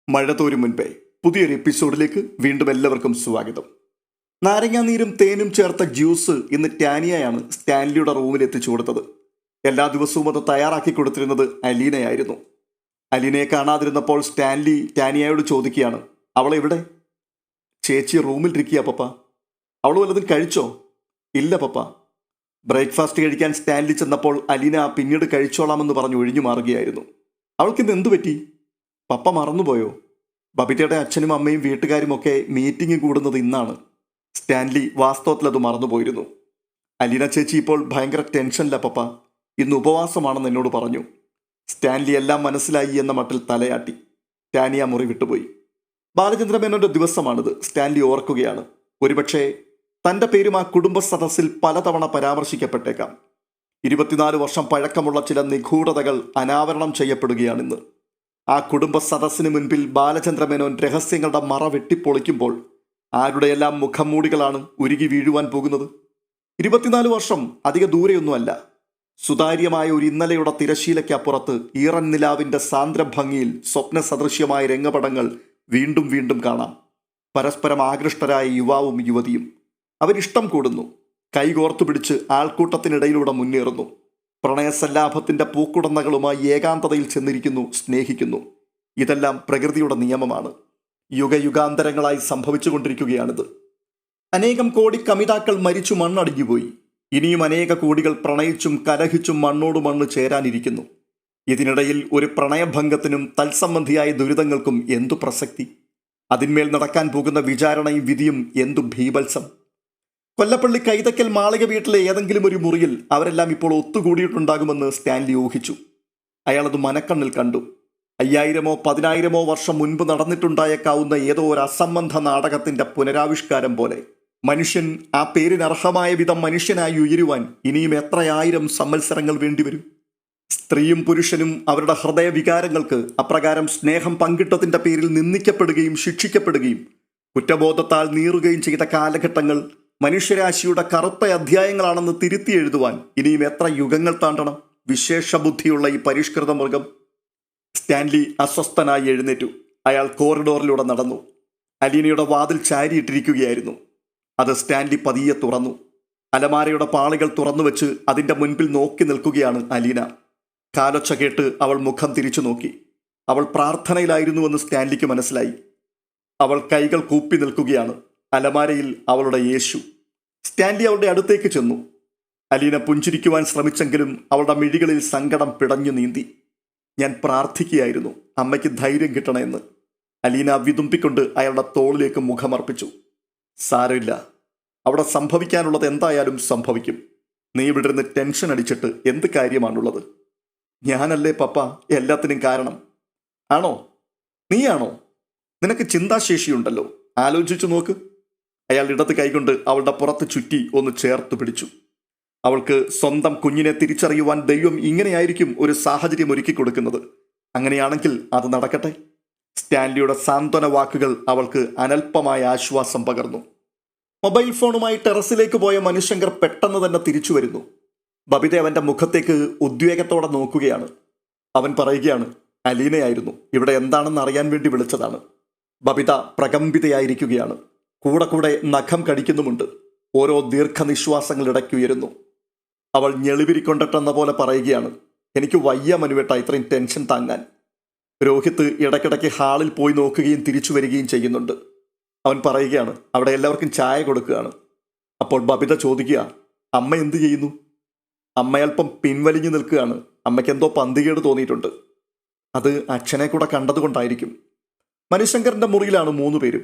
മഴ തോരും മുൻപേ പുതിയൊരു എപ്പിസോഡിലേക്ക് വീണ്ടും എല്ലാവർക്കും സ്വാഗതം. നാരങ്ങാനീരും തേനും ചേർത്ത ജ്യൂസ് ഇന്ന് ടാനിയയാണ് സ്റ്റാൻലിയുടെ റൂമിൽ എത്തിച്ചു കൊടുത്തത്. എല്ലാ ദിവസവും അത് തയ്യാറാക്കി കൊടുത്തിരുന്നത് അലീനയായിരുന്നു. അലീനയെ കാണാതിരുന്നപ്പോൾ സ്റ്റാൻലി ടാനിയയോട് ചോദിക്കുകയാണ്, അവളെവിടെ? ചേച്ചി റൂമിലിരിക്കുക പപ്പ. അവൾ വല്ലതും കഴിച്ചോ? ഇല്ല പപ്പ. ബ്രേക്ക്ഫാസ്റ്റ് കഴിക്കാൻ സ്റ്റാൻലി ചെന്നപ്പോൾ അലീന പിന്നീട് കഴിച്ചോളാമെന്ന് പറഞ്ഞ് ഒഴിഞ്ഞു മാറുകയായിരുന്നു. അവൾക്കിന്ന് എന്തു പറ്റി? പപ്പ മറന്നുപോയോ? ബബിതയുടെ അച്ഛനും അമ്മയും വീട്ടുകാരുമൊക്കെ മീറ്റിംഗ് കൂടുന്നത് ഇന്നാണ്. സ്റ്റാൻലി വാസ്തവത്തിൽ അത് മറന്നുപോയിരുന്നു. അലീന ചേച്ചി ഇപ്പോൾ ഭയങ്കര ടെൻഷനില്ല പപ്പ, ഇന്ന് ഉപവാസമാണെന്ന് എന്നോട് പറഞ്ഞു. സ്റ്റാൻലി എല്ലാം മനസ്സിലായി എന്ന മട്ടിൽ തലയാട്ടി. ടാനിയ മുറി വിട്ടുപോയി. ബാലചന്ദ്രമേനോന്റെ ദിവസമാണിത്. സ്റ്റാൻലി ഓർക്കുകയാണ്. ഒരുപക്ഷെ തൻ്റെ പേരും ആ കുടുംബ സദസ്സിൽ പലതവണ പരാമർശിക്കപ്പെട്ടേക്കാം. 24 വർഷം പഴക്കമുള്ള ചില നിഗൂഢതകൾ അനാവരണം ചെയ്യപ്പെടുകയാണിന്ന്. ആ കുടുംബ സദസ്സിന് മുൻപിൽ ബാലചന്ദ്രമേനോൻ രഹസ്യങ്ങളുടെ മറ വെട്ടിപ്പൊളിക്കുമ്പോൾ ആരുടെയെല്ലാം മുഖംമൂടികളാണ് ഉരുകി വീഴുവാൻ പോകുന്നത്? 24 വർഷം അധിക ദൂരെയൊന്നുമല്ല. സുതാര്യമായ ഒരു ഇന്നലെയുടെ തിരശീലയ്ക്കപ്പുറത്ത് ഈറൻ നിലാവിൻ്റെ സാന്ദ്രഭംഗിയിൽ സ്വപ്ന സദൃശ്യമായ രംഗപടങ്ങൾ വീണ്ടും വീണ്ടും കാണാം. പരസ്പരം ആകൃഷ്ടരായ യുവാവും യുവതിയും. അവരിഷ്ടം കൂടുന്നു, കൈകോർത്തു പിടിച്ച് ആൾക്കൂട്ടത്തിനിടയിലൂടെ മുന്നേറുന്നു. പ്രണയസല്ലാഭത്തിൻ്റെ പൂക്കുടന്നകളുമായി ഏകാന്തതയിൽ ചെന്നിരിക്കുന്നു, സ്നേഹിക്കുന്നു. ഇതെല്ലാം പ്രകൃതിയുടെ നിയമമാണ്. യുഗയുഗാന്തരങ്ങളായി സംഭവിച്ചുകൊണ്ടിരിക്കുകയാണിത്. അനേകം കോടി കമിതാക്കൾ മരിച്ചു മണ്ണടിഞ്ഞുപോയി. ഇനിയും അനേക കോടികൾ പ്രണയിച്ചും കലഹിച്ചും മണ്ണോട് മണ്ണ് ചേരാനിരിക്കുന്നു. ഇതിനിടയിൽ ഒരു പ്രണയഭംഗത്തിനും തത്സംബന്ധിയായ ദുരിതങ്ങൾക്കും എന്തു പ്രസക്തി? അതിന്മേൽ നടക്കാൻ പോകുന്ന വിചാരണയും വിധിയും എന്തു ഭീഭത്സം! കൊല്ലപ്പള്ളി കൈതക്കൽ മാളിക വീട്ടിലെ ഏതെങ്കിലും ഒരു മുറിയിൽ അവരെല്ലാം ഇപ്പോൾ ഒത്തുകൂടിയിട്ടുണ്ടാകുമെന്ന് സ്റ്റാൻലി ഊഹിച്ചു. അയാളത് മനക്കണ്ണിൽ കണ്ടു. 5000 10,000 വർഷം മുൻപ് നടന്നിട്ടുണ്ടായേക്കാവുന്ന ഏതോ ഒരു അസംബന്ധ നാടകത്തിന്റെ പുനരാവിഷ്കാരം പോലെ. മനുഷ്യൻ ആ പേരിനർഹമായ വിധം മനുഷ്യനായി ഉയരുവാൻ ഇനിയും എത്രയായിരം സംവത്സരങ്ങൾ വേണ്ടിവരും? സ്ത്രീയും പുരുഷനും അവരുടെ ഹൃദയവികാരങ്ങൾക്ക് അപ്രകാരം സ്നേഹം പങ്കിട്ടതിൻ്റെ പേരിൽ നിന്ദിക്കപ്പെടുകയും ശിക്ഷിക്കപ്പെടുകയും കുറ്റബോധത്താൽ നീറുകയും ചെയ്ത കാലഘട്ടങ്ങൾ മനുഷ്യരാശിയുടെ കറുത്ത അധ്യായങ്ങളാണെന്ന് തിരുത്തി എഴുതുവാൻ ഇനിയും എത്ര യുഗങ്ങൾ താണ്ടണം വിശേഷ ബുദ്ധിയുള്ള ഈ പരിഷ്കൃത മൃഗം? സ്റ്റാൻലി അസ്വസ്ഥനായി എഴുന്നേറ്റു. അയാൾ കോറിഡോറിലൂടെ നടന്നു. അലീനയുടെ വാതിൽ ചാരിയിട്ടിരിക്കുകയായിരുന്നു. അത് സ്റ്റാൻലി പതിയെ തുറന്നു. അലമാരയുടെ പാളികൾ തുറന്നു വെച്ച് അതിൻ്റെ മുൻപിൽ നോക്കി നിൽക്കുകയാണ് അലീന. കാലൊച്ച കേട്ട് അവൾ മുഖം തിരിച്ചു നോക്കി. അവൾ പ്രാർത്ഥനയിലായിരുന്നുവെന്ന് സ്റ്റാൻലിക്ക് മനസ്സിലായി. അവൾ കൈകൾ കൂപ്പി നിൽക്കുകയാണ്. അലമാരയിൽ അവളുടെ യേശു. സ്റ്റാൻലി അവളുടെ അടുത്തേക്ക് ചെന്നു. അലീന പുഞ്ചിരിക്കുവാൻ ശ്രമിച്ചെങ്കിലും അവളുടെ മിഴികളിൽ സങ്കടം പിടഞ്ഞു നീന്തി. ഞാൻ പ്രാർത്ഥിക്കുകയായിരുന്നു അമ്മയ്ക്ക് ധൈര്യം കിട്ടണമെന്ന്. അലീന വിതുമ്പിക്കൊണ്ട് അയാളുടെ തോളിലേക്ക് മുഖമർപ്പിച്ചു. സാരമില്ല, അവിടെ സംഭവിക്കാനുള്ളത് എന്തായാലും സംഭവിക്കും. നീ ഇവിടെ നിന്ന് ടെൻഷൻ അടിച്ചിട്ട് എന്ത് കാര്യമാണുള്ളത്? ഞാനല്ലേ പപ്പ എല്ലാത്തിനും കാരണം? ആണോ? നീയാണോ? നിനക്ക് ചിന്താശേഷിയുണ്ടല്ലോ, ആലോചിച്ചു നോക്ക്. അയാൾ ഇടത് കൈകൊണ്ട് അവളുടെ പുറത്ത് ചുറ്റി ഒന്ന് ചേർത്ത് പിടിച്ചു. അവൾക്ക് സ്വന്തം കുഞ്ഞിനെ തിരിച്ചറിയുവാൻ ദൈവം ഇങ്ങനെയായിരിക്കും ഒരു സാഹചര്യം ഒരുക്കി കൊടുക്കുന്നത്. അങ്ങനെയാണെങ്കിൽ അത് നടക്കട്ടെ. സ്റ്റാൻലിയുടെ സാന്ത്വന വാക്കുകൾ അവൾക്ക് അനൽപമായ ആശ്വാസം പകർന്നു. മൊബൈൽ ഫോണുമായി ടെറസിലേക്ക് പോയ മനുശങ്കർ പെട്ടെന്ന് തന്നെ തിരിച്ചു വരുന്നു. ബബിത അവൻ്റെ മുഖത്തേക്ക് ഉദ്വേഗത്തോടെ നോക്കുകയാണ്. അവൻ പറയുകയാണ്, അലീനയായിരുന്നു, ഇവിടെ എന്താണെന്ന് അറിയാൻ വേണ്ടി വിളിച്ചതാണ്. ബബിത പ്രകമ്പിതയായിരിക്കുകയാണ്. കൂടെ കൂടെ നഖം കടിക്കുന്നുമുണ്ട്. ഓരോ ദീർഘനിശ്വാസങ്ങൾ ഇടയ്ക്കുയരുന്നു. അവൾ ഞെളിവിരിക്കൊണ്ടിട്ടെന്ന പോലെ പറയുകയാണ്, എനിക്ക് വയ്യ മനുവേട്ട ഇത്രയും ടെൻഷൻ താങ്ങാൻ. രോഹിത് ഇടയ്ക്കിടയ്ക്ക് ഹാളിൽ പോയി നോക്കുകയും തിരിച്ചു വരികയും ചെയ്യുന്നുണ്ട്. അവൻ പറയുകയാണ്, അവിടെ എല്ലാവർക്കും ചായ കൊടുക്കുകയാണ്. അപ്പോൾ ബബിത ചോദിക്കുക, അമ്മ എന്തു ചെയ്യുന്നു? അമ്മ അല്പം പിൻവലിഞ്ഞു നിൽക്കുകയാണ്. അമ്മയ്ക്ക് എന്തോ പന്തികേട് തോന്നിയിട്ടുണ്ട്. അത് അച്ഛനെ കൂടെ കണ്ടതുകൊണ്ടായിരിക്കും. മനുശങ്കറിന്റെ മുറിയിലാണ് 3 പേരും.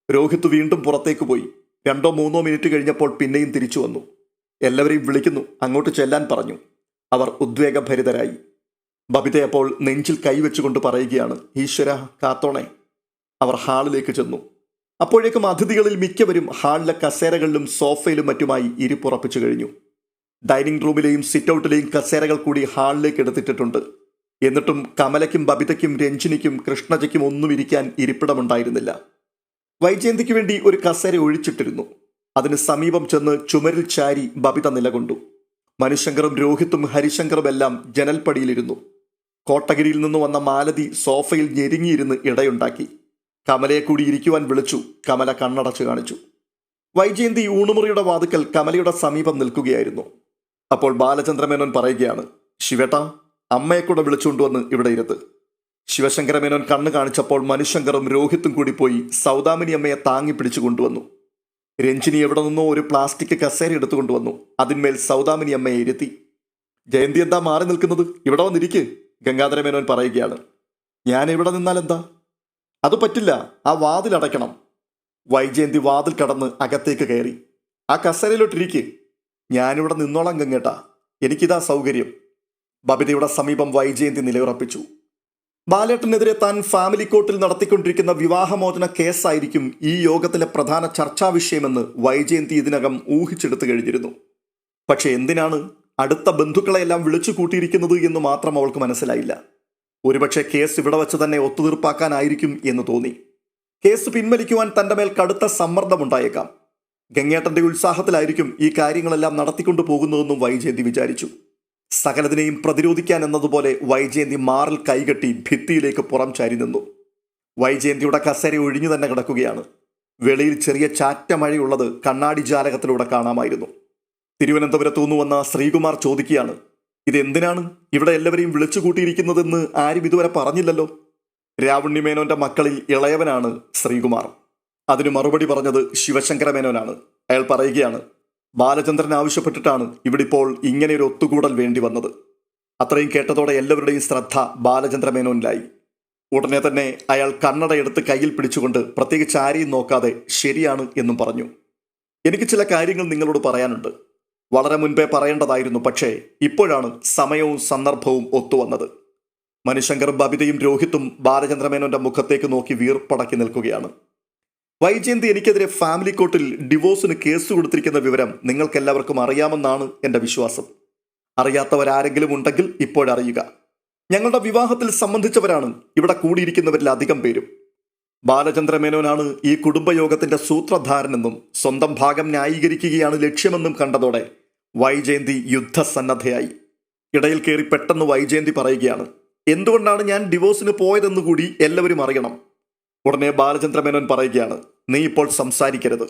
രോഹിത് വീണ്ടും പുറത്തേക്ക് പോയി. 2-3 മിനിറ്റ് കഴിഞ്ഞപ്പോൾ പിന്നെയും തിരിച്ചു വന്നു. എല്ലാവരെയും വിളിക്കുന്നു, അങ്ങോട്ട് ചെല്ലാൻ പറഞ്ഞു. അവർ ഉദ്വേഗഭരിതരായി. ബബിത അപ്പോൾ നെഞ്ചിൽ കൈവച്ചുകൊണ്ട് പറയുകയാണ്, ഈശ്വര കാത്തോണേ. അവർ ഹാളിലേക്ക് ചെന്നു. അപ്പോഴേക്കും അതിഥികളിൽ മിക്കവരും ഹാളിലെ കസേരകളിലും സോഫയിലും മറ്റുമായി ഇരിപ്പുറപ്പിച്ചു കഴിഞ്ഞു. ഡൈനിങ് റൂമിലെയും സിറ്റൗട്ടിലെയും കസേരകൾ കൂടി ഹാളിലേക്ക് എടുത്തിട്ടിട്ടുണ്ട്. എന്നിട്ടും കമലയ്ക്കും ബബിതയ്ക്കും രഞ്ജിനിക്കും കൃഷ്ണജയ്ക്കും ഒന്നും ഇരിക്കാൻ ഇരിപ്പിടമുണ്ടായിരുന്നില്ല. വൈജയന്തിക്ക് വേണ്ടി ഒരു കസേര ഒഴിച്ചിട്ടിരുന്നു. അതിന് സമീപം ചെന്ന് ചുമരിൽ ചാരി ബബിത നിലകൊണ്ടു. മനുശങ്കറും രോഹിത്തും ഹരിശങ്കറും എല്ലാം ജനൽപ്പടിയിലിരുന്നു. കോട്ടഗിരിയിൽ നിന്ന് വന്ന മാലതി സോഫയിൽ ഞെരുങ്ങിയിരുന്ന് ഇടയുണ്ടാക്കി. കമലയെ കൂടി ഇരിക്കുവാൻ വിളിച്ചു. കമല കണ്ണടച്ചു കാണിച്ചു. വൈജയന്തി ഊണുമുറിയുടെ വാതുക്കൽ കമലയുടെ സമീപം നിൽക്കുകയായിരുന്നു. അപ്പോൾ ബാലചന്ദ്രമേനോൻ പറയുകയാണ്, ശിവേട്ടാ, അമ്മയെ കൂടെ വിളിച്ചുകൊണ്ടുവന്ന് ഇവിടെ ഇരുത്ത്. ശിവശങ്കരമേനോൻ കണ്ണ് കാണിച്ചപ്പോൾ മനുശങ്കറും രോഹിത്തും കൂടി പോയി സൗദാമിനി അമ്മയെ താങ്ങി പിടിച്ചു കൊണ്ടുവന്നു. രഞ്ജിനി എവിടെ നിന്നോ ഒരു പ്ലാസ്റ്റിക് കസേര എടുത്തുകൊണ്ടുവന്നു. അതിന്മേൽ സൗദാമിനി അമ്മയെ ഇരുത്തി. ജയന്തി എന്താ മാറി നിൽക്കുന്നത്? ഇവിടെ വന്നിരിക്ക്, ഗംഗാധരമേനോൻ പറയുകയാണ്. ഞാൻ ഇവിടെ നിന്നാൽ എന്താ? അത് പറ്റില്ല, ആ വാതിൽ അടയ്ക്കണം. വൈജയന്തി വാതിൽ കടന്ന് അകത്തേക്ക് കയറി. ആ കസേരയിലോട്ടിരിക്ക്. ഞാനിവിടെ നിന്നോളാം ഗംഗേട്ടാ, എനിക്കിതാ സൗകര്യം. ബബിതയുടെ സമീപം വൈജയന്തി നിലയുറപ്പിച്ചു. ബാലേട്ടനെതിരെ താൻ ഫാമിലി കോർട്ടിൽ നടത്തിക്കൊണ്ടിരിക്കുന്ന വിവാഹമോചന കേസായിരിക്കും ഈ യോഗത്തിലെ പ്രധാന ചർച്ചാ വിഷയമെന്ന് വൈജയന്തി ഇതിനകം ഊഹിച്ചെടുത്തു കഴിഞ്ഞിരുന്നു. പക്ഷെ എന്തിനാണ് അടുത്ത ബന്ധുക്കളെയെല്ലാം വിളിച്ചു കൂട്ടിയിരിക്കുന്നത് എന്ന് മാത്രം അവൾക്ക് മനസ്സിലായില്ല. ഒരുപക്ഷെ കേസ് ഇവിടെ വച്ച് തന്നെ ഒത്തുതീർപ്പാക്കാനായിരിക്കും എന്ന് തോന്നി. കേസ് പിൻവലിക്കുവാൻ തന്റെ മേൽ കടുത്ത സമ്മർദ്ദമുണ്ടായേക്കാം. ഗംഗേട്ടന്റെ ഉത്സാഹത്തിലായിരിക്കും ഈ കാര്യങ്ങളെല്ലാം നടത്തിക്കൊണ്ടു പോകുന്നതെന്നും വൈജയന്തി വിചാരിച്ചു. സകലതിനെയും പ്രതിരോധിക്കാൻ എന്നതുപോലെ വൈജയന്തി മാറിൽ കൈകെട്ടി ഭിത്തിയിലേക്ക് പുറം ചാരി നിന്നു. വൈജയന്തിയുടെ കസേര ഒഴിഞ്ഞു തന്നെ കിടക്കുകയാണ്. വെളിയിൽ ചെറിയ ചാറ്റ മഴയുള്ളത് കണ്ണാടി ജാലകത്തിലൂടെ കാണാമായിരുന്നു. തിരുവനന്തപുരത്തു നിന്ന് വന്ന ശ്രീകുമാർ ചോദിക്കുകയാണ്, ഇതെന്തിനാണ് ഇവിടെ എല്ലാവരെയും വിളിച്ചു കൂട്ടിയിരിക്കുന്നതെന്ന് ആരും ഇതുവരെ പറഞ്ഞില്ലല്ലോ. രാവുണ്ണിമേനോന്റെ മക്കളിൽ ഇളയവനാണ് ശ്രീകുമാർ. അതിന് മറുപടി പറഞ്ഞത് ശിവശങ്കരമേനോനാണ്. അയാൾ പറയുകയാണ്, ബാലചന്ദ്രൻ ആവശ്യപ്പെട്ടിട്ടാണ് ഇവിടിപ്പോൾ ഇങ്ങനെയൊരു ഒത്തുകൂടൽ വേണ്ടി വന്നത്. അത്രയും കേട്ടതോടെ എല്ലാവരുടെയും ശ്രദ്ധ ബാലചന്ദ്രമേനോനിലായി. ഉടനെ തന്നെ അയാൾ കണ്ണടയെടുത്ത് കയ്യിൽ പിടിച്ചുകൊണ്ട് പ്രത്യേകിച്ച് ആരെയും നോക്കാതെ ശരിയാണ് എന്നും പറഞ്ഞു. എനിക്ക് ചില കാര്യങ്ങൾ നിങ്ങളോട് പറയാനുണ്ട്. വളരെ മുൻപേ പറയേണ്ടതായിരുന്നു, പക്ഷേ ഇപ്പോഴാണ് സമയവും സന്ദർഭവും ഒത്തുവന്നത്. മനുശങ്കറും ബബിതയും രോഹിത്തും ബാലചന്ദ്രമേനോന്റെ മുഖത്തേക്ക് നോക്കി വീർപ്പടക്കി നിൽക്കുകയാണ്. വൈജയന്തി എനിക്കെതിരെ ഫാമിലി കോർട്ടിൽ ഡിവോഴ്സിന് കേസ് കൊടുത്തിരിക്കുന്ന വിവരം നിങ്ങൾക്കെല്ലാവർക്കും അറിയാമെന്നാണ് എൻ്റെ വിശ്വാസം. അറിയാത്തവരാരെങ്കിലും ഉണ്ടെങ്കിൽ ഇപ്പോഴറിയുക. ഞങ്ങളുടെ വിവാഹത്തിൽ സംബന്ധിച്ചവരാണ് ഇവിടെ കൂടിയിരിക്കുന്നവരിൽ അധികം പേരും. ബാലചന്ദ്രമേനോനാണ് ഈ കുടുംബയോഗത്തിന്റെ സൂത്രധാരനെന്നും സ്വന്തം ഭാഗം ന്യായീകരിക്കുകയാണ് ലക്ഷ്യമെന്നും കണ്ടതോടെ വൈജയന്തി യുദ്ധസന്നദ്ധയായി. ഇടയിൽ കയറി പെട്ടെന്ന് വൈജയന്തി പറയുകയാണ്, എന്തുകൊണ്ടാണ് ഞാൻ ഡിവോഴ്സിന് പോയതെന്നുകൂടി എല്ലാവരും അറിയണം. ഉടനെ ബാലചന്ദ്രമേനോൻ പറയുകയാണ്, നീ ഇപ്പോൾ സംസാരിക്കരുത്.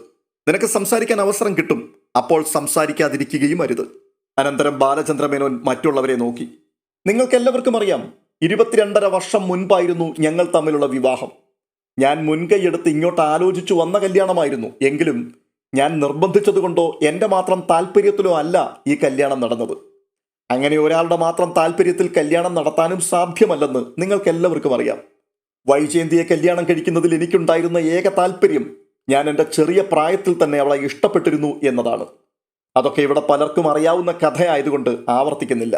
നിനക്ക് സംസാരിക്കാൻ അവസരം കിട്ടും, അപ്പോൾ സംസാരിക്കാതിരിക്കുകയും അരുത്. അനന്തരം ബാലചന്ദ്രമേനോൻ മറ്റുള്ളവരെ നോക്കി. നിങ്ങൾക്കെല്ലാവർക്കും അറിയാം, 22.5 വർഷം മുൻപായിരുന്നു ഞങ്ങൾ തമ്മിലുള്ള വിവാഹം. ഞാൻ മുൻകൈയെടുത്ത് ഇങ്ങോട്ട് ആലോചിച്ചു വന്ന കല്യാണമായിരുന്നു. എങ്കിലും ഞാൻ നിർബന്ധിച്ചതുകൊണ്ടോ എൻ്റെ മാത്രം താല്പര്യത്തിലോ അല്ല ഈ കല്യാണം നടന്നത്. അങ്ങനെ ഒരാളുടെ മാത്രം താല്പര്യത്തിൽ കല്യാണം നടത്താനും സാധ്യമല്ലെന്ന് നിങ്ങൾക്കെല്ലാവർക്കും അറിയാം. വൈജയന്തിയെ കല്യാണം കഴിക്കുന്നതിൽ എനിക്കുണ്ടായിരുന്ന ഏക താല്പര്യം ഞാൻ എൻ്റെ ചെറിയ പ്രായത്തിൽ തന്നെ അവളെ ഇഷ്ടപ്പെട്ടിരുന്നു എന്നതാണ്. അതൊക്കെ ഇവിടെ പലർക്കും അറിയാവുന്ന കഥയായതുകൊണ്ട് ആവർത്തിക്കുന്നില്ല.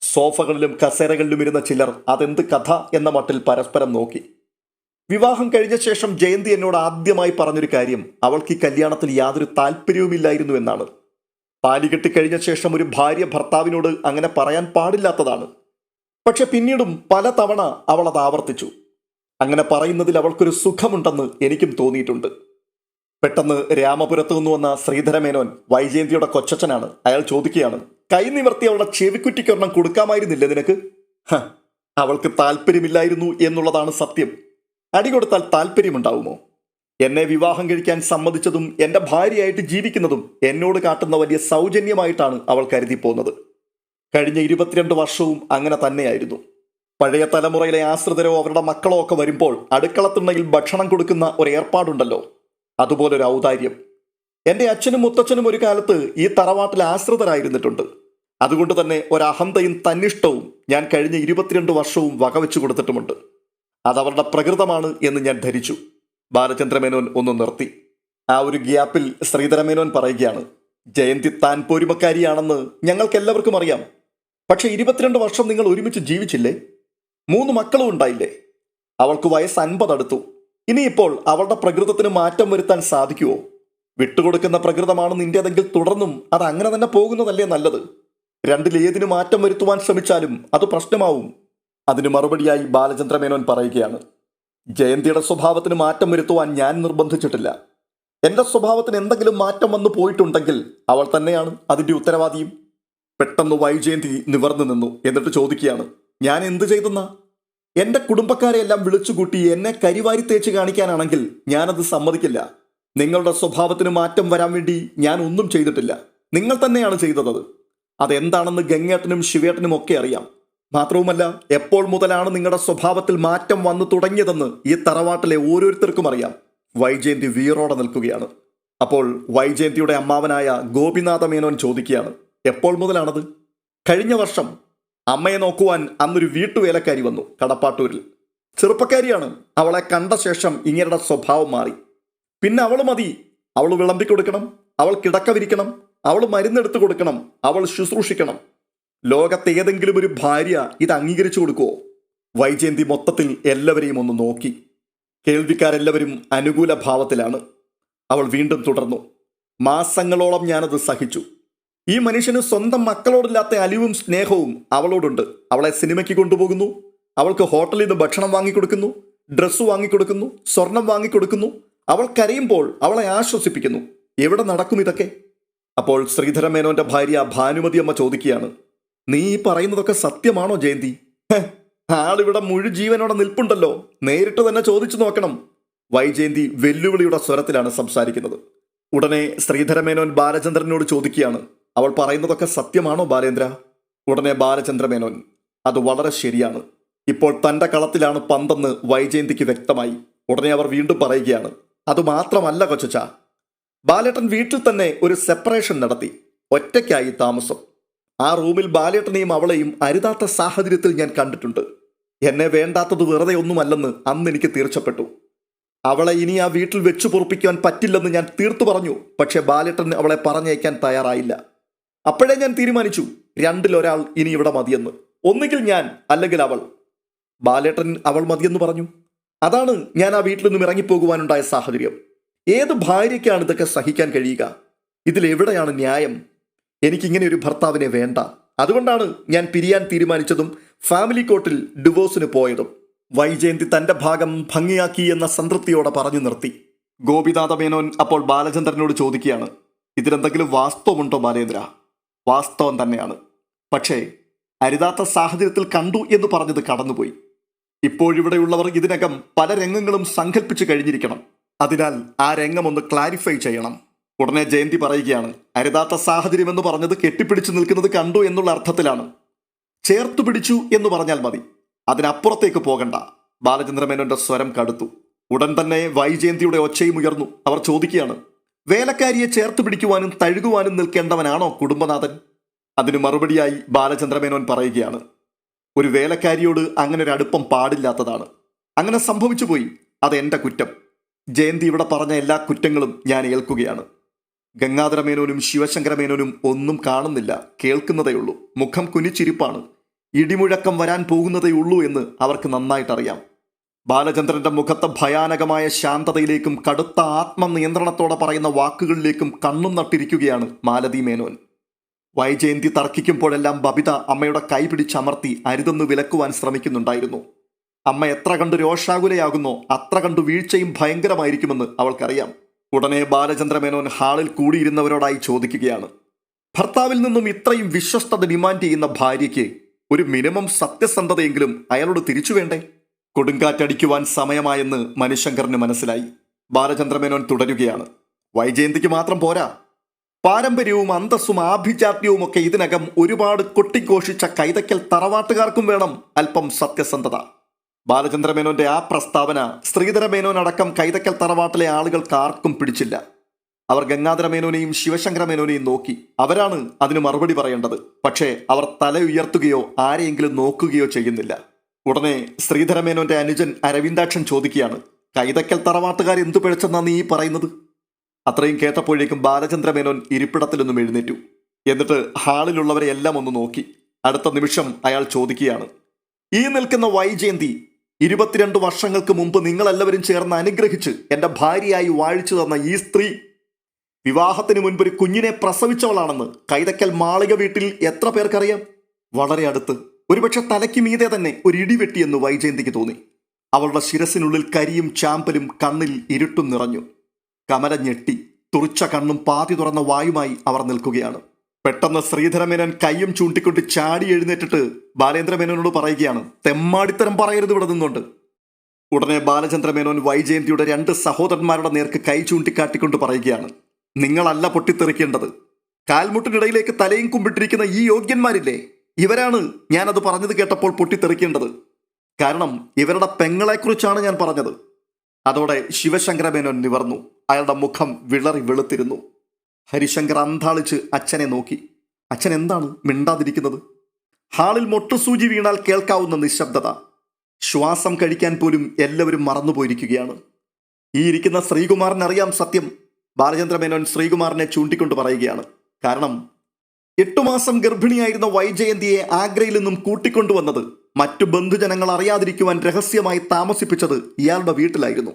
സോഫകളിലും കസേരകളിലും ഇരുന്ന ചിലർ അതെന്ത് കഥ എന്ന മട്ടിൽ പരസ്പരം നോക്കി. വിവാഹം കഴിഞ്ഞ ശേഷം ജയന്തി എന്നോട് ആദ്യമായി പറഞ്ഞൊരു കാര്യം അവൾക്ക് ഈ കല്യാണത്തിൽ യാതൊരു താല്പര്യവുമില്ലായിരുന്നു എന്നാണ്. താലി കെട്ടിക്കഴിഞ്ഞ ശേഷം ഒരു ഭാര്യ ഭർത്താവിനോട് അങ്ങനെ പറയാൻ പാടില്ലാത്തതാണ്. പക്ഷെ പിന്നീടും പല തവണ അവൾ അത് ആവർത്തിച്ചു. അങ്ങനെ പറയുന്നതിൽ അവൾക്കൊരു സുഖമുണ്ടെന്ന് എനിക്കും തോന്നിയിട്ടുണ്ട്. പെട്ടെന്ന് രാമപുരത്തു നിന്ന് വന്ന ശ്രീധരമേനോൻ വൈജയന്തിയുടെ കൊച്ചച്ഛനാണ്. അയാൾ ചോദിക്കുകയാണ്, കൈ നിവർത്തി അവളുടെ ചെവിക്കുറ്റിക്കൊരെണ്ണം കൊടുക്കാമായിരുന്നില്ലേ നിനക്ക്? അവൾക്ക് താല്പര്യമില്ലായിരുന്നു എന്നുള്ളതാണ് സത്യം. അടി കൊടുത്താൽ താല്പര്യമുണ്ടാവുമോ? എന്നെ വിവാഹം കഴിക്കാൻ സമ്മതിച്ചതും എൻ്റെ ഭാര്യയായിട്ട് ജീവിക്കുന്നതും എന്നോട് കാട്ടുന്ന വലിയ സൗജന്യമായിട്ടാണ് അവൾ കരുതിപ്പോകുന്നത്. കഴിഞ്ഞ 22 വർഷവും അങ്ങനെ തന്നെയായിരുന്നു. പഴയ തലമുറയിലെ ആശ്രിതരോ അവരുടെ മക്കളോ ഒക്കെ വരുമ്പോൾ അടുക്കളത്തിണ്ണയിൽ ഭക്ഷണം കൊടുക്കുന്ന ഒരു ഏർപ്പാടുണ്ടല്ലോ, അതുപോലൊരു ഔദാര്യം. എൻ്റെ അച്ഛനും മുത്തച്ഛനും ഒരു കാലത്ത് ഈ തറവാട്ടിൽ ആശ്രിതരായിരുന്നിട്ടുണ്ട്. അതുകൊണ്ട് തന്നെ ഒരഹന്തയും തന്നിഷ്ടവും ഞാൻ കഴിഞ്ഞ 22 വർഷവും വകവെച്ചു കൊടുത്തിട്ടുമുണ്ട്. അതവരുടെ പ്രകൃതമാണ് എന്ന് ഞാൻ ധരിച്ചു. ബാലചന്ദ്രമേനോൻ ഒന്ന് നിർത്തി. ആ ഒരു ഗ്യാപ്പിൽ ശ്രീധരമേനോൻ പറയുകയാണ്, ജയന്തി താൻ പോരുമക്കാരിയാണെന്ന് ഞങ്ങൾക്കെല്ലാവർക്കും അറിയാം. പക്ഷെ 22 വർഷം നിങ്ങൾ ഒരുമിച്ച് ജീവിച്ചില്ലേ? 3 മക്കളും ഉണ്ടായില്ലേ? അവൾക്ക് വയസ്സ് 50 അടുത്തു. ഇനിയിപ്പോൾ അവളുടെ പ്രകൃതത്തിന് മാറ്റം വരുത്താൻ സാധിക്കുമോ? വിട്ടുകൊടുക്കുന്ന പ്രകൃതമാണ് നിന്റേതെങ്കിൽ തുടർന്നും അത് അങ്ങനെ തന്നെ പോകുന്നതല്ലേ നല്ലത്. രണ്ടിലേതിന് മാറ്റം വരുത്തുവാൻ ശ്രമിച്ചാലും അത് പ്രശ്നമാവും. അതിന് മറുപടിയായി ബാലചന്ദ്രമേനോൻ പറയുകയാണ്, ജയന്തിയുടെ സ്വഭാവത്തിന് മാറ്റം വരുത്തുവാൻ ഞാൻ നിർബന്ധിച്ചിട്ടില്ല. എൻ്റെ സ്വഭാവത്തിന് എന്തെങ്കിലും മാറ്റം വന്നു പോയിട്ടുണ്ടെങ്കിൽ അവൾ തന്നെയാണ് അതിൻ്റെ ഉത്തരവാദിയും. പെട്ടെന്ന് വൈജയന്തി നിവർന്നു നിന്നു. എന്നിട്ട് ചോദിക്കുകയാണ്, ഞാൻ എന്ത് ചെയ്തെന്നാ? എന്റെ കുടുംബക്കാരെ എല്ലാം വിളിച്ചുകൂട്ടി എന്നെ കരിവാരി തേച്ച് കാണിക്കാനാണെങ്കിൽ ഞാനത് സമ്മതിക്കില്ല. നിങ്ങളുടെ സ്വഭാവത്തിന് മാറ്റം വരാൻ വേണ്ടി ഞാൻ ഒന്നും ചെയ്തിട്ടില്ല. നിങ്ങൾ തന്നെയാണ് ചെയ്തത്. അതെന്താണെന്ന് ഗംഗേട്ടനും ശിവേട്ടനും ഒക്കെ അറിയാം. മാത്രവുമല്ല, എപ്പോൾ മുതലാണ് നിങ്ങളുടെ സ്വഭാവത്തിൽ മാറ്റം വന്നു തുടങ്ങിയതെന്ന് ഈ തറവാട്ടിലെ ഓരോരുത്തർക്കും അറിയാം. വൈജയന്തി വീറോടെ നിൽക്കുകയാണ്. അപ്പോൾ വൈജയന്തിയുടെ അമ്മാവനായ ഗോപിനാഥ മേനോൻ ചോദിക്കുകയാണ്, എപ്പോൾ മുതലാണത്? കഴിഞ്ഞ വർഷം അമ്മയെ നോക്കുവാൻ അന്നൊരു വീട്ടുവേലക്കാരി വന്നു കടപ്പാട്ടൂരിൽ. ചെറുപ്പക്കാരിയാണ്. അവളെ കണ്ട ശേഷം ഇങ്ങരുടെ സ്വഭാവം മാറി. പിന്നെ അവൾ മതി. അവൾ വിളമ്പിക്കൊടുക്കണം, അവൾ കിടക്ക വിരിക്കണം, അവൾ മരുന്നെടുത്തു കൊടുക്കണം, അവൾ ശുശ്രൂഷിക്കണം. ലോകത്തെ ഏതെങ്കിലും ഒരു ഭാര്യ ഇത് അംഗീകരിച്ചു കൊടുക്കുമോ? വൈജയന്തി മൊത്തത്തിൽ എല്ലാവരെയും ഒന്ന് നോക്കി. കേൾവിക്കാരെല്ലാവരും അനുകൂല ഭാവത്തിലാണ്. അവൾ വീണ്ടും തുടർന്നു, മാസങ്ങളോളം ഞാനത് സഹിച്ചു. ഈ മനുഷ്യന് സ്വന്തം മക്കളോടില്ലാത്ത അലിവും സ്നേഹവും അവളോടുണ്ട്. അവളെ സിനിമയ്ക്ക് കൊണ്ടുപോകുന്നു, അവൾക്ക് ഹോട്ടലിൽ നിന്ന് ഭക്ഷണം വാങ്ങിക്കൊടുക്കുന്നു, ഡ്രസ്സ് വാങ്ങിക്കൊടുക്കുന്നു, സ്വർണം വാങ്ങിക്കൊടുക്കുന്നു. അവൾ കരയുമ്പോൾ അവളെ ആശ്വസിപ്പിക്കുന്നു. എവിടെ നടക്കും ഇതൊക്കെ? അപ്പോൾ ശ്രീധര മേനോന്റെ ഭാര്യ ഭാനുമതി അമ്മ ചോദിക്കുകയാണ്, നീ ഈ പറയുന്നതൊക്കെ സത്യമാണോ ജയന്തി? ആളിവിടെ മുഴുജീവനോടെ നിൽപ്പുണ്ടല്ലോ, നേരിട്ട് തന്നെ ചോദിച്ചു നോക്കണം. വൈജയന്തി വെല്ലുവിളിയുടെ സ്വരത്തിലാണ് സംസാരിക്കുന്നത്. ഉടനെ ശ്രീധരമേനോൻ ബാലചന്ദ്രനോട് ചോദിക്കുകയാണ്, അവൾ പറയുന്നതൊക്കെ സത്യമാണോ ബാലേന്ദ്ര? ഉടനെ ബാലചന്ദ്രമേനോൻ, അത് വളരെ ശരിയാണ്. ഇപ്പോൾ തന്റെ കളത്തിലാണ് പന്തെന്ന് വൈജയന്തിക്ക് വ്യക്തമായി. ഉടനെ അവർ വീണ്ടും പറയുകയാണ്, അതുമാത്രമല്ല കൊച്ചച്ച, ബാലേട്ടൻ വീട്ടിൽ തന്നെ ഒരു സെപ്പറേഷൻ നടത്തി. ഒറ്റയ്ക്കായി താമസം. ആ റൂമിൽ ബാലേട്ടനെയും അവളെയും അരുതാത്ത സാഹചര്യത്തിൽ ഞാൻ കണ്ടിട്ടുണ്ട്. എന്നെ വേണ്ടാത്തത് വെറുതെ ഒന്നുമല്ലെന്ന് അന്ന് എനിക്ക് തീർച്ചപ്പെട്ടു. അവളെ ഇനി ആ വീട്ടിൽ വെച്ചു പൊറുപ്പിക്കാൻ പറ്റില്ലെന്ന് ഞാൻ തീർത്തു പറഞ്ഞു. പക്ഷെ ബാലേട്ടൻ അവളെ പറഞ്ഞയക്കാൻ തയ്യാറായില്ല. അപ്പോഴേ ഞാൻ തീരുമാനിച്ചു, രണ്ടിലൊരാൾ ഇനി ഇവിടെ മതിയെന്ന്. ഒന്നുകിൽ ഞാൻ, അല്ലെങ്കിൽ അവൾ. ബാലേട്ടൻ അവൾ മതിയെന്ന് പറഞ്ഞു. അതാണ് ഞാൻ ആ വീട്ടിൽ നിന്നും ഇറങ്ങിപ്പോകുവാനുണ്ടായ സാഹചര്യം. ഏത് ഭാര്യയ്ക്കാണ് ഇതൊക്കെ സഹിക്കാൻ കഴിയുക? ഇതിലെവിടെയാണ് ന്യായം? എനിക്കിങ്ങനെ ഒരു ഭർത്താവിനെ വേണ്ട. അതുകൊണ്ടാണ് ഞാൻ പിരിയാൻ തീരുമാനിച്ചതും ഫാമിലി കോർട്ടിൽ ഡിവോഴ്സിന് പോയതും. വൈജയന്തി തന്റെ ഭാഗം ഭംഗിയാക്കി എന്ന സംതൃപ്തിയോടെ പറഞ്ഞു നിർത്തി. ഗോപിനാഥ മേനോൻ അപ്പോൾ ബാലചന്ദ്രനോട് ചോദിക്കുകയാണ്, ഇതിലെന്തെങ്കിലും വാസ്തവമുണ്ടോ ബാലേന്ദ്ര? വാസ്തവം തന്നെയാണ്. പക്ഷേ അരുതാത്ത സാഹചര്യത്തിൽ കണ്ടു എന്ന് പറഞ്ഞത് കടന്നുപോയി. ഇപ്പോഴിവിടെയുള്ളവർ ഇതിനകം പല രംഗങ്ങളും സങ്കല്പിച്ചു കഴിഞ്ഞിരിക്കണം. അതിനാൽ ആ രംഗം ഒന്ന് ക്ലാരിഫൈ ചെയ്യണം. ഉടനെ ജയന്തി പറയുകയാണ്, അരുതാത്ത സാഹചര്യം എന്ന് പറഞ്ഞത് കെട്ടിപ്പിടിച്ചു നിൽക്കുന്നത് കണ്ടു എന്നുള്ള അർത്ഥത്തിലാണ്. ചേർത്തു പിടിച്ചു എന്ന് പറഞ്ഞാൽ മതി, അതിനപ്പുറത്തേക്ക് പോകണ്ട. ബാലചന്ദ്രമേനോന്റെ സ്വരം കടുത്തു. ഉടൻ തന്നെ വൈജയന്തിയുടെ ഒച്ചയും ഉയർന്നു. അവർ ചോദിക്കുകയാണ്, വേലക്കാരിയെ ചേർത്ത് പിടിക്കുവാനും തഴുകുവാനും നിൽക്കേണ്ടവനാണോ കുടുംബനാഥൻ? അതിന് മറുപടിയായി ബാലചന്ദ്രമേനോൻ പറയുകയാണ്, ഒരു വേലക്കാരിയോട് അങ്ങനെ ഒരു അടുപ്പം പാടില്ലാത്തതാണ്. അങ്ങനെ സംഭവിച്ചു പോയി. അതെന്റെ കുറ്റം. ജയന്തി ഇവിടെ പറഞ്ഞ എല്ലാ കുറ്റങ്ങളും ഞാൻ ഏൽക്കുകയാണ്. ഗംഗാധരമേനോനും ശിവശങ്കരമേനോനും ഒന്നും കാണുന്നില്ല, കേൾക്കുന്നതേയുള്ളൂ. മുഖം കുനിച്ചിരിപ്പാണ്. ഇടിമുഴക്കം വരാൻ പോകുന്നതേയുള്ളൂ എന്ന് അവർക്ക് നന്നായിട്ടറിയാം. ബാലചന്ദ്രന്റെ മുഖത്തെ ഭയാനകമായ ശാന്തതയിലേക്കും കടുത്ത ആത്മനിയന്ത്രണത്തോടെ പറയുന്ന വാക്കുകളിലേക്കും കണ്ണും നട്ടിരിക്കുകയാണ് മാലതി മേനോൻ. വൈജയന്തി തർക്കിക്കുമ്പോഴെല്ലാം ബബിത അമ്മയുടെ കൈ പിടിച്ചമർത്തി അരുതെന്ന് വിലക്കുവാൻ ശ്രമിക്കുന്നുണ്ടായിരുന്നു. അമ്മ എത്ര കണ്ട് രോഷാകുലയാകുന്നോ അത്ര കണ്ട് വീഴ്ചയും ഭയങ്കരമായിരിക്കുമെന്ന് അവൾക്കറിയാം. ഉടനെ ബാലചന്ദ്രമേനോൻ ഹാളിൽ കൂടിയിരുന്നവരോടായി ചോദിക്കുകയാണ്, ഭർത്താവിൽ നിന്നും ഇത്രയും വിശ്വസ്തത ഡിമാൻഡ് ചെയ്യുന്ന ഭാര്യയ്ക്ക് ഒരു മിനിമം സത്യസന്ധതയെങ്കിലും അയാളോട് തിരിച്ചു വേണ്ടേ? കൊടുങ്കാറ്റടിക്കുവാൻ സമയമായെന്ന് മനുശങ്കറിന് മനസ്സിലായി. ബാലചന്ദ്രമേനോൻ തുടരുകയാണ്, വൈജയന്തിക്ക് മാത്രം പോരാ, പാരമ്പര്യവും അന്തസ്സും ആഭിജാത്യവും ഒക്കെ ഇതിനകം ഒരുപാട് കൊട്ടിഘോഷിച്ച കൈതക്കൽ തറവാട്ടുകാർക്കും വേണം അല്പം സത്യസന്ധത. ബാലചന്ദ്രമേനോന്റെ ആ പ്രസ്താവന ശ്രീധരമേനോൻ അടക്കം കൈതക്കൽ തറവാട്ടിലെ ആളുകൾക്ക് ആർക്കും പിടിച്ചില്ല. അവർ ഗംഗാധരമേനോനെയും ശിവശങ്കരമേനോനെയും നോക്കി. അവരാണ് അതിന് മറുപടി പറയേണ്ടത്. പക്ഷേ അവർ തല ഉയർത്തുകയോ ആരെയെങ്കിലും നോക്കുകയോ ചെയ്യുന്നില്ല. ഉടനെ ശ്രീധരമേനോന്റെ അനുജൻ അരവിന്ദാക്ഷൻ ചോദിക്കുകയാണ്, കൈതക്കൽ തറവാട്ടുകാർ എന്തു പിഴച്ചെന്നാ നീ പറയുന്നത്? അത്രയും കേട്ടപ്പോഴേക്കും ബാലചന്ദ്രമേനോൻ ഇരിപ്പിടത്തിൽ നിന്നും എഴുന്നേറ്റു. എന്നിട്ട് ഹാളിലുള്ളവരെ എല്ലാം ഒന്ന് നോക്കി. അടുത്ത നിമിഷം അയാൾ ചോദിക്കുകയാണ്, ഈ നിൽക്കുന്ന വൈജയന്തി 22 വർഷങ്ങൾക്ക് മുമ്പ് നിങ്ങളെല്ലാവരും ചേർന്ന് അനുഗ്രഹിച്ച് എന്റെ ഭാര്യയായി വാഴിച്ചു തന്ന ഈ സ്ത്രീ വിവാഹത്തിന് മുൻപ് ഒരു കുഞ്ഞിനെ പ്രസവിച്ചവളാണെന്ന് കൈതക്കൽ മാളിക വീട്ടിൽ എത്ര പേർക്കറിയാം? വളരെ അടുത്ത്, ഒരുപക്ഷെ തലയ്ക്ക് മീതെ തന്നെ ഒരു ഇടിവെട്ടിയെന്ന് വൈജയന്തിക്ക് തോന്നി. അവളുടെ ശിരസിനുള്ളിൽ കരിയും ചാമ്പലും കണ്ണിൽ ഇരുട്ടും നിറഞ്ഞു. കമല ഞെട്ടി. തുറിച്ച കണ്ണും പാതി തുറന്ന വായുമായി അവർ നിൽക്കുകയാണ്. പെട്ടെന്ന് ശ്രീധരമേനോൻ കയ്യും ചൂണ്ടിക്കൊണ്ട് ചാടി എഴുന്നേറ്റിട്ട് ബാലേന്ദ്രമേനോനോട് പറയുകയാണ്, തെമ്മാടിത്തരം പറയരുത് ഇവിടെ നിന്നുകൊണ്ട്. ഉടനെ ബാലചന്ദ്രമേനോൻ വൈജയന്തിയുടെ 2 സഹോദരന്മാരുടെ നേർക്ക് കൈ ചൂണ്ടിക്കാട്ടിക്കൊണ്ട് പറയുകയാണ്, നിങ്ങളല്ല പൊട്ടിത്തെറിക്കേണ്ടത്. കാൽമുട്ടിനിടയിലേക്ക് തലയും കുമ്പിട്ടിരിക്കുന്ന ഈ യോഗ്യന്മാരില്ലേ, ഇവരാണ് ഞാനത് പറഞ്ഞത് കേട്ടപ്പോൾ പൊട്ടിത്തെറിക്കേണ്ടത്. കാരണം ഇവരുടെ പെങ്ങളെക്കുറിച്ചാണ് ഞാൻ പറഞ്ഞത്. അതോടെ ശിവശങ്കരമേനോൻ നിവർന്നു. അയാളുടെ മുഖം വിളറി വെളുത്തിരുന്നു. ഹരിശങ്കർ അന്താളിച്ച് അച്ഛനെ നോക്കി. അച്ഛൻ എന്താണ് മിണ്ടാതിരിക്കുന്നത്? ഹാളിൽ മൊട്ടുസൂചി വീണാൽ കേൾക്കാവുന്ന നിശബ്ദത. ശ്വാസം കഴിക്കാൻ പോലും എല്ലാവരും മറന്നുപോയിരിക്കുകയാണ്. ഈ ഇരിക്കുന്ന ശ്രീകുമാറിനറിയാം സത്യം. ബാലചന്ദ്രമേനോൻ ശ്രീകുമാറിനെ ചൂണ്ടിക്കൊണ്ട് പറയുകയാണ്. കാരണം 8 മാസം ഗർഭിണിയായിരുന്ന വൈജയന്തിയെ ആഗ്രയിൽ നിന്നും കൂട്ടിക്കൊണ്ടുവന്നത്, മറ്റു ബന്ധുജനങ്ങൾ അറിയാതിരിക്കുവാൻ രഹസ്യമായി താമസിപ്പിച്ചത് ഇയാളുടെ വീട്ടിലായിരുന്നു.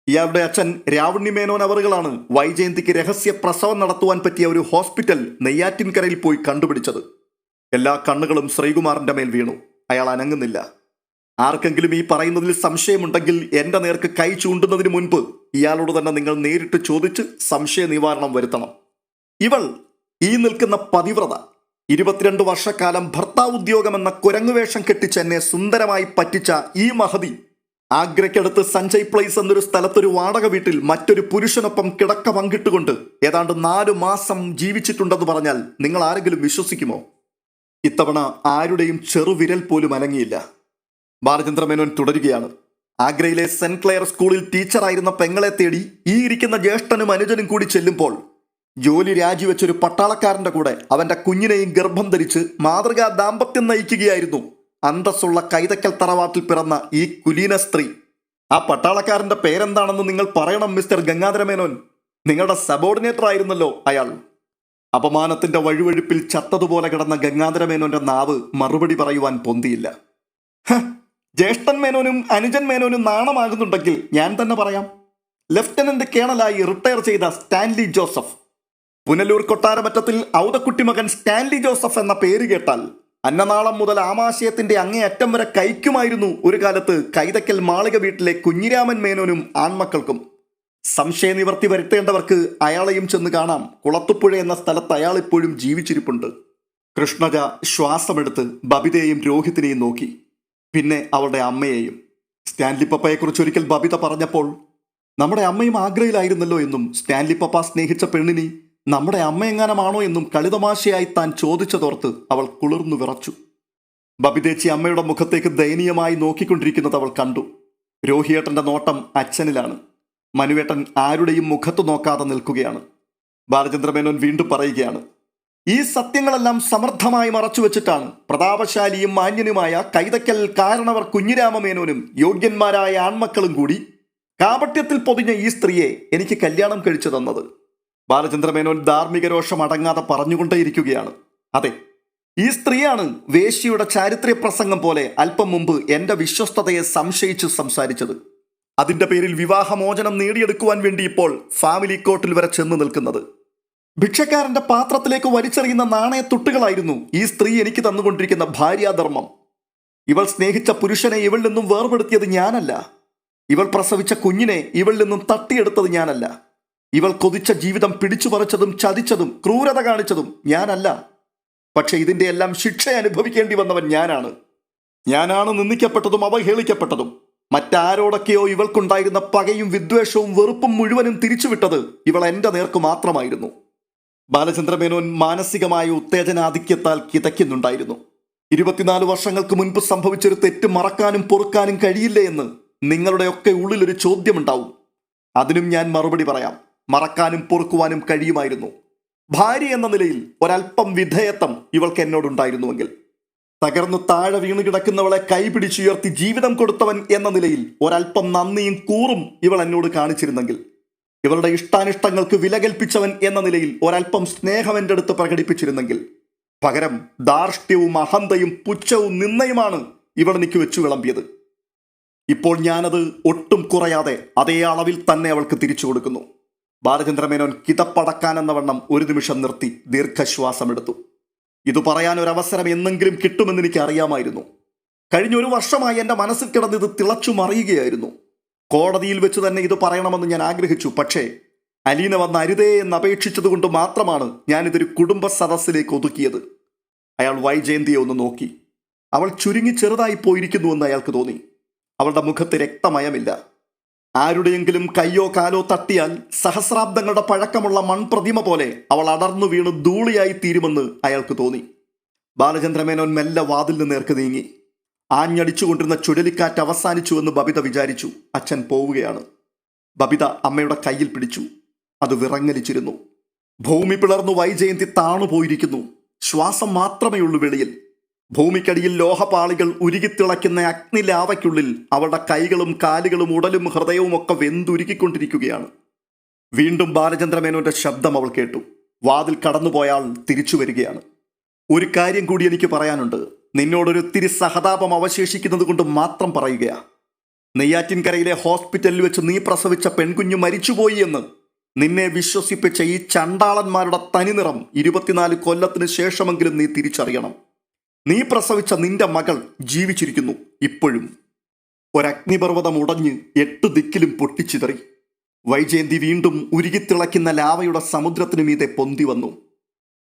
ഇയാളുടെ അച്ഛൻ രാവണ്യമേനോൻ അവറുകളാണ് വൈജയന്തിക്ക് രഹസ്യ പ്രസവം നടത്തുവാൻ പറ്റിയ ഒരു ഹോസ്പിറ്റൽ നെയ്യാറ്റിൻകരയിൽ പോയി കണ്ടുപിടിച്ചത്. എല്ലാ കണ്ണുകളും ശ്രീകുമാറിന്റെ മേൽ വീണു. അയാൾ അനങ്ങുന്നില്ല. ആർക്കെങ്കിലും ഈ പറയുന്നതിൽ സംശയമുണ്ടെങ്കിൽ എന്റെ നേർക്ക് കൈ ചൂണ്ടുന്നതിന് മുൻപ് ഇയാളോട് തന്നെ നിങ്ങൾ നേരിട്ട് ചോദിച്ച് സംശയ നിവാരണം വരുത്തണം. ഇവൾ, ഈ നിൽക്കുന്ന പതിവ്രത, 22 വർഷക്കാലം ഭർത്താവുദ്യോഗം എന്ന കുരങ്ങുവേഷം കെട്ടിച്ച് എന്നെ സുന്ദരമായി പറ്റിച്ച ഈ മഹതി, ആഗ്രയ്ക്കടുത്ത് സഞ്ജയ് പ്ലേസ് എന്നൊരു സ്ഥലത്തൊരു വാടക വീട്ടിൽ മറ്റൊരു പുരുഷനൊപ്പം കിടക്ക പങ്കിട്ടുകൊണ്ട് ഏതാണ്ട് 4 മാസം ജീവിച്ചിട്ടുണ്ടെന്ന് പറഞ്ഞാൽ നിങ്ങൾ ആരെങ്കിലും വിശ്വസിക്കുമോ? ഇത്തവണ ആരുടെയും ചെറുവിരൽ പോലും അനങ്ങിയില്ല. ബാലചന്ദ്രമേനോൻ തുടരുകയാണ്. ആഗ്രയിലെ സെന്റ് ക്ലെയർ സ്കൂളിൽ ടീച്ചറായിരുന്ന പെങ്ങളെ തേടി ഈ ഇരിക്കുന്ന ജ്യേഷ്ഠനും അനുജനും കൂടി ചെല്ലുമ്പോൾ ജോലി രാജിവെച്ചൊരു പട്ടാളക്കാരന്റെ കൂടെ അവന്റെ കുഞ്ഞിനെയും ഗർഭം ധരിച്ച് മാതൃകാ ദാമ്പത്യം നയിക്കുകയായിരുന്നു അന്തസ്സുള്ള കൈതക്കൽ തറവാട്ടിൽ പിറന്ന ഈ കുലീന സ്ത്രീ. ആ പട്ടാളക്കാരന്റെ പേരെന്താണെന്ന് നിങ്ങൾ പറയണം മിസ്റ്റർ ഗംഗാധരമേനോൻ. നിങ്ങളുടെ സബോർഡിനേറ്റർ ആയിരുന്നല്ലോ അയാൾ. അപമാനത്തിന്റെ വഴുവഴുപ്പിൽ ചത്തതുപോലെ കിടന്ന ഗംഗാധരമേനോന്റെ നാവ് മറുപടി പറയുവാൻ പൊന്തിയില്ല. ജ്യേഷ്ഠൻ മേനോനും അനുജൻ മേനോനും നാണമാകുന്നുണ്ടെങ്കിൽ ഞാൻ തന്നെ പറയാം. ലഫ്റ്റനന്റ് കേണലായി റിട്ടയർ ചെയ്ത സ്റ്റാൻലി ജോസഫ്. പുനലൂർ കൊട്ടാരമറ്റത്തിൽ ഔതക്കുട്ടി മകൻ സ്റ്റാൻലി ജോസഫ് എന്ന പേര് കേട്ടാൽ അന്നനാളം മുതൽ ആമാശയത്തിന്റെ അങ്ങേയറ്റം വരെ കഴിക്കുമായിരുന്നു ഒരു കാലത്ത് കൈതക്കൽ മാളിക വീട്ടിലെ കുഞ്ഞിരാമൻ മേനോനും ആൺമക്കൾക്കും. സംശയനിവർത്തി വരുത്തേണ്ടവർക്ക് അയാളെയും ചെന്ന് കാണാം. കുളത്തുപുഴ എന്ന സ്ഥലത്ത് അയാൾ ഇപ്പോഴും ജീവിച്ചിരിപ്പുണ്ട്. കൃഷ്ണജ ശ്വാസമെടുത്ത് ബബിതയെയും രോഹിത്തിനെയും നോക്കി. പിന്നെ അവളുടെ അമ്മയെയും. സ്റ്റാൻലി പപ്പയെക്കുറിച്ച് ഒരിക്കൽ ബബിത പറഞ്ഞപ്പോൾ, നമ്മുടെ അമ്മയും ആഗ്രയിലായിരുന്നല്ലോ എന്നും സ്റ്റാൻലി പപ്പ സ്നേഹിച്ച പെണ്ണിനി നമ്മുടെ അമ്മയെങ്ങാനമാണോ എന്നും കളിതമാശയായി താൻ ചോദിച്ചതോർത്ത് അവൾ കുളിർന്നു വിറച്ചു. ബബിതേച്ചി അമ്മയുടെ മുഖത്തേക്ക് ദയനീയമായി നോക്കിക്കൊണ്ടിരിക്കുന്നത് അവൾ കണ്ടു. രോഹിയേട്ടന്റെ നോട്ടം അച്ഛനിലാണ്. മനുവേട്ടൻ ആരുടെയും മുഖത്ത് നോക്കാതെ നിൽക്കുകയാണ്. ബാലചന്ദ്രമേനോൻ വീണ്ടും പറയുകയാണ്, ഈ സത്യങ്ങളെല്ലാം സമർത്ഥമായി മറച്ചുവെച്ചിട്ടാണ് പ്രതാപശാലിയും മാന്യനുമായ കൈതക്കൽ കാരണവർ കുഞ്ഞിരാമമേനോനും യോഗ്യന്മാരായ ആൺമക്കളും കൂടി കാപട്യത്തിൽ പൊതിഞ്ഞ ഈ സ്ത്രീയെ എനിക്ക് കല്യാണം കഴിച്ചു തന്നത്. ബാലചന്ദ്രമേനോൻ ധാർമ്മിക രോഷം അടങ്ങാതെ പറഞ്ഞുകൊണ്ടേയിരിക്കുകയാണ്. അതെ, ഈ സ്ത്രീയാണ് വേശ്യയുടെ ചാരിത്ര്യ പ്രസംഗം പോലെ അല്പം മുമ്പ് എന്റെ വിശ്വസ്തതയെ സംശയിച്ച് സംസാരിച്ചത്. അതിന്റെ പേരിൽ വിവാഹമോചനം നേടിയെടുക്കുവാൻ വേണ്ടി ഇപ്പോൾ ഫാമിലി കോർട്ടിൽ വരെ ചെന്ന് നിൽക്കുന്നത്. ഭിക്ഷക്കാരന്റെ പാത്രത്തിലേക്ക് വലിച്ചെറിയുന്ന നാണയത്തുട്ടുകളായിരുന്നു ഈ സ്ത്രീ എനിക്ക് തന്നുകൊണ്ടിരിക്കുന്ന ഭാര്യാധർമ്മം. ഇവൾ സ്നേഹിച്ച പുരുഷനെ ഇവളിൽ നിന്നും വേർപെടുത്തിയത് ഞാനല്ല. ഇവൾ പ്രസവിച്ച കുഞ്ഞിനെ ഇവളിൽ നിന്നും തട്ടിയെടുത്തത് ഞാനല്ല. ഇവൾ കൊതിച്ച ജീവിതം പിടിച്ചു പറിച്ചതും ചതിച്ചതും ക്രൂരത കാണിച്ചതും ഞാനല്ല. പക്ഷെ ഇതിന്റെ എല്ലാം ശിക്ഷ അനുഭവിക്കേണ്ടി വന്നവൻ ഞാനാണ് നിന്ദിക്കപ്പെട്ടതും അവഹേളിക്കപ്പെട്ടതും. മറ്റാരോടൊക്കെയോ ഇവൾക്കുണ്ടായിരുന്ന പകയും വിദ്വേഷവും വെറുപ്പും മുഴുവനും തിരിച്ചുവിട്ടത് ഇവൾ എന്റെ നേർക്ക് മാത്രമായിരുന്നു. ബാലചന്ദ്രമേനോൻ മാനസികമായ ഉത്തേജനാധിക്യത്താൽ കിതയ്ക്കുന്നുണ്ടായിരുന്നു. 24 വർഷങ്ങൾക്ക് മുൻപ് സംഭവിച്ചൊരു തെറ്റ് മറക്കാനും പൊറുക്കാനും കഴിയില്ലേ എന്ന് നിങ്ങളുടെയൊക്കെ ഉള്ളിലൊരു ചോദ്യമുണ്ടാവും. അതിനും ഞാൻ മറുപടി പറയാം. മറക്കാനും പൊറുക്കുവാനും കഴിയുമായിരുന്നു. ഭാര്യ എന്ന നിലയിൽ ഒരല്പം വിധേയത്വം ഇവൾക്ക് എന്നോടുണ്ടായിരുന്നുവെങ്കിൽ, തകർന്നു താഴെ വീണു കിടക്കുന്നവളെ കൈപിടിച്ചുയർത്തി ജീവിതം കൊടുത്തവൻ എന്ന നിലയിൽ ഒരല്പം നന്ദിയും കൂറും ഇവൾ എന്നോട് കാണിച്ചിരുന്നെങ്കിൽ, ഇവളുടെ ഇഷ്ടാനിഷ്ടങ്ങൾക്ക് വില കൽപ്പിച്ചവൻ എന്ന നിലയിൽ ഒരല്പം സ്നേഹം എൻ്റെ അടുത്ത് പ്രകടിപ്പിച്ചിരുന്നെങ്കിൽ, പകരം ധാർഷ്ട്യവും അഹന്തയും പുച്ഛവും നിന്നയുമാണ് ഇവൾ എനിക്ക് വെച്ചു വിളമ്പിയത്. ഇപ്പോൾ ഞാനത് ഒട്ടും കുറയാതെ അതേ അളവിൽ തന്നെ അവൾക്ക് തിരിച്ചു കൊടുക്കുന്നു. ബാലചന്ദ്രമേനോൻ കിതപ്പടക്കാനെന്ന വണ്ണം ഒരു നിമിഷം നിർത്തി ദീർഘശ്വാസമെടുത്തു. ഇത് പറയാൻ ഒരവസരം എന്നെങ്കിലും കിട്ടുമെന്ന് എനിക്ക് അറിയാമായിരുന്നു. കഴിഞ്ഞ 1 വർഷമായി എൻ്റെ മനസ്സിൽ കിടന്ന് ഇത് തിളച്ചു മറിയുകയായിരുന്നു. കോടതിയിൽ വെച്ച് തന്നെ ഇത് പറയണമെന്ന് ഞാൻ ആഗ്രഹിച്ചു. പക്ഷേ അലീന വന്ന് അരുതേ എന്ന് അപേക്ഷിച്ചതുകൊണ്ട് മാത്രമാണ് ഞാനിതൊരു കുടുംബ സദസ്സിലേക്ക് ഒതുക്കിയത്. അയാൾ വൈജയന്തിയെ ഒന്ന് നോക്കി. അവൾ ചുരുങ്ങി ചെറുതായി പോയിരിക്കുന്നുവെന്ന് അയാൾക്ക് തോന്നി. അവളുടെ മുഖത്ത് രക്തമയമില്ല. ആരുടെയെങ്കിലും കയ്യോ കാലോ തട്ടിയാൽ സഹസ്രാബ്ദങ്ങളുടെ പഴക്കമുള്ള മൺപ്രതിമ പോലെ അവൾ അടർന്നു വീണ് ധൂളിയായി തീരുമെന്ന് അയാൾക്ക് തോന്നി. ബാലചന്ദ്രമേനോൻ മെല്ലെ വാതിലിന് നേർക്ക് നീങ്ങി. ആഞ്ഞടിച്ചുകൊണ്ടിരുന്ന ചുഴലിക്കാറ്റ് അവസാനിച്ചുവെന്ന് ബബിത വിചാരിച്ചു. അച്ഛൻ പോവുകയാണ്. ബബിത അമ്മയുടെ കയ്യിൽ പിടിച്ചു. അത് വിറങ്ങലിച്ചിരുന്നു. ഭൂമി പിളർന്നു വൈജയന്തി താണുപോയിരിക്കുന്നു. ശ്വാസം മാത്രമേ ഉള്ളൂ വെളിയിൽ. ഭൂമിക്കടിയിൽ ലോഹപാളികൾ ഉരുകിത്തിളയ്ക്കുന്ന അഗ്നിലാവയ്ക്കുള്ളിൽ അവളുടെ കൈകളും കാലുകളും ഉടലും ഹൃദയവും ഒക്കെ വെന്തുരുക്കിക്കൊണ്ടിരിക്കുകയാണ്. വീണ്ടും ബാലചന്ദ്രമേനോന്റെ ശബ്ദം അവൾ കേട്ടു. വാതിൽ കടന്നുപോയാൾ തിരിച്ചു വരികയാണ്. ഒരു കാര്യം കൂടി എനിക്ക് പറയാനുണ്ട്. നിന്നോടൊരിത്തിരി സഹതാപം അവശേഷിക്കുന്നത് കൊണ്ട് മാത്രം പറയുകയാ. നെയ്യാറ്റിൻകരയിലെ ഹോസ്പിറ്റലിൽ വെച്ച് നീ പ്രസവിച്ച പെൺകുഞ്ഞു മരിച്ചുപോയി എന്ന് നിന്നെ വിശ്വസിപ്പിച്ച ഈ ചണ്ടാളന്മാരുടെ തനിനിറം 24 കൊല്ലത്തിന് ശേഷമെങ്കിലും നീ തിരിച്ചറിയണം. നീ പ്രസവിച്ച നിന്റെ മകൾ ജീവിച്ചിരിക്കുന്നു ഇപ്പോഴും. ഒരഗ്നിപർവ്വതം ഉടഞ്ഞ് 8 ദിക്കിലും പൊട്ടിച്ചിതറി. വൈജയന്തി വീണ്ടും ഉരുകിത്തിളയ്ക്കുന്ന ലാവയുടെ സമുദ്രത്തിനു മീതെ പൊന്തി വന്നു.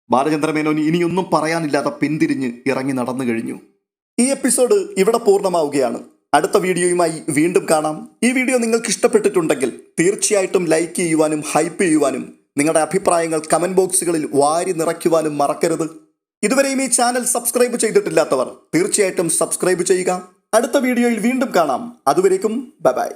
ബാലചന്ദ്രമേനോൻ ഇനിയൊന്നും പറയാനില്ലാതെ പിന്തിരിഞ്ഞ് ഇറങ്ങി നടന്നു കഴിഞ്ഞു. ഈ എപ്പിസോഡ് ഇവിടെ പൂർണ്ണമാവുകയാണ്. അടുത്ത വീഡിയോയുമായി വീണ്ടും കാണാം. ഈ വീഡിയോ നിങ്ങൾക്ക് ഇഷ്ടപ്പെട്ടിട്ടുണ്ടെങ്കിൽ തീർച്ചയായിട്ടും ലൈക്ക് ചെയ്യുവാനും ഹൈപ്പ് ചെയ്യുവാനും നിങ്ങളുടെ അഭിപ്രായങ്ങൾ കമന്റ് ബോക്സുകളിൽ വാരി നിറയ്ക്കുവാനും മറക്കരുത്. ഇതുവരെയും ഈ ചാനൽ സബ്സ്ക്രൈബ് ചെയ്തിട്ടില്ലാത്തവർ തീർച്ചയായിട്ടും സബ്സ്ക്രൈബ് ചെയ്യുക. അടുത്ത വീഡിയോയിൽ വീണ്ടും കാണാം. അതുവരേക്കും ബൈ ബൈ.